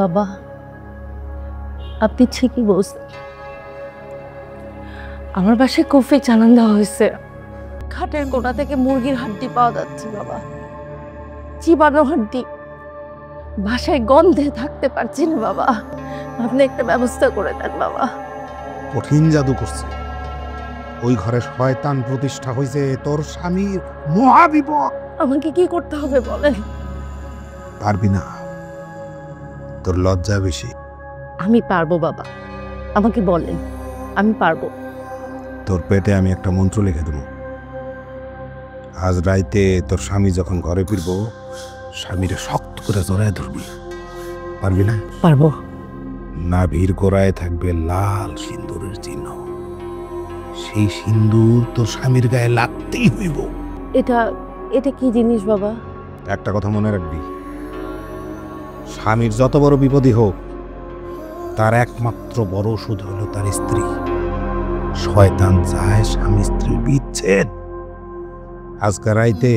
বাবা, আপনি ঠিকই বলছেন। আমার বাসায় কফি চালান দেওয়া হয়েছে। খাটের কোণা থেকে মুরগির হাড্ডি পাওয়া যাচ্ছে বাবা, চিবানো হাড্ডি। বাসায় গন্ধে থাকতে পারছি না বাবা, আপনি একটা ব্যবস্থা করে দেন বাবা। কঠিন জাদু করছে। ওই ঘরে শয়তান প্রতিষ্ঠা হয়েছে, তোর স্বামীর মহাবিপদ। আমাকে কি করতে হবে বলেন? পারবি না, তোর লজ্জা বেশি। আমি পারবো বাবা, আমাকে বলেন, আমি পারবো। তোর পেটে আমি একটা মন্ত্র লিখে দেবো। আজ রাইতে তোর স্বামী যখন ঘরে ফিরবো, স্বামীরে শক্ত করে জড়ায় ধরবি। পারবি না? পারবো। নাভির গোড়ায় থাকবে লাল সিন্দুরের চিহ্ন। সেই সিন্দুর তোর স্বামীর গায়ে লাগতেই হইব। এটা এটা কি জিনিস বাবা? একটা কথা মনে রাখবি, স্বামীর যত বড় বিপদই হোক, তার একমাত্র বড় ওষুধ হলো তার স্ত্রী। শয়তান চায় স্বামী স্ত্রীর বিচ্ছেদ। আজকে রাইতে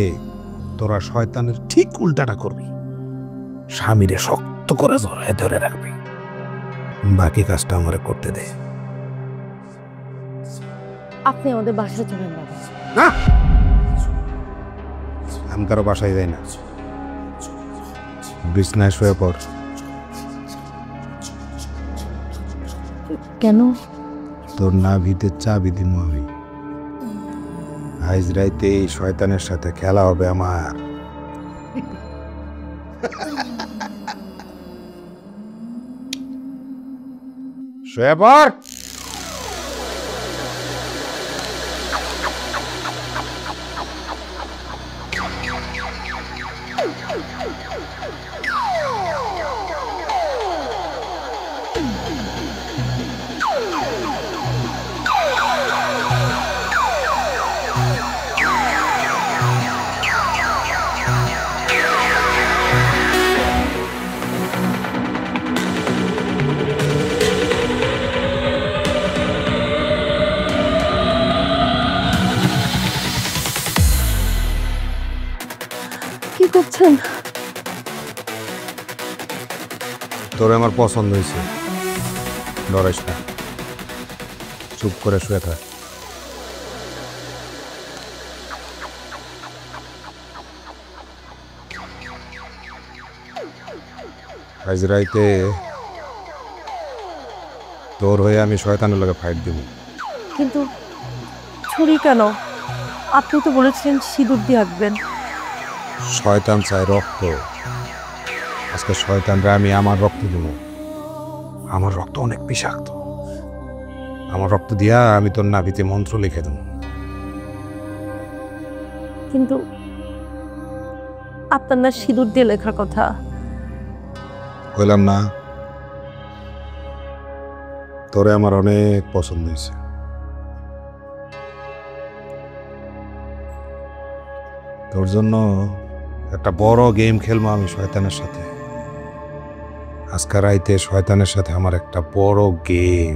তোরা শয়তানের ঠিক উল্টাটা করবি। স্বামীরে শক্ত করে জড়ায় ধরে রাখবি। বাকি কাজটা আমারে করতে দে। আপনি আমাদের বাসায় চলেন বাবা। না, আমি কারো বাসায় যাই না। বিছনায় শুয়ে পড়। কেন? তোর নাভিতে চাবি দিমু আমি। আজ রাইতে এই শয়তানের সাথে খেলা হবে আমার। শুয়ে পড়। কি করছেন? তোর আমার পছন্দ হয়েছে, ডরাইস না। চুপ করে শুয়ে থাক। আজ রাইতে তোর হয়ে আমি শয়তানের লগে ফাইট দেব। কিন্তু ছুরি কেন? আপনি তো বলেছিলেন সিঁদুর দিয়ে আঁকবেন। শয়তান চায় রক্ত। আজকে শয়তানরা আমি আমার রক্ত দেব। আমার রক্ত অনেক বিষাক্ত। আমার রক্ত দিয়া আমি তোর নাভিতে মন্ত্র লিখে দেব। কিন্তু আপনার না সিঁদুর দিয়ে লেখার কথা? কইলাম না, তোরে আমার অনেক পছন্দ হয়েছে। তোর জন্য একটা বড় গেম খেলবো আমি শয়তানের সাথে। আজকে রাইতে শয়তানের সাথে আমার একটা বড় গেম।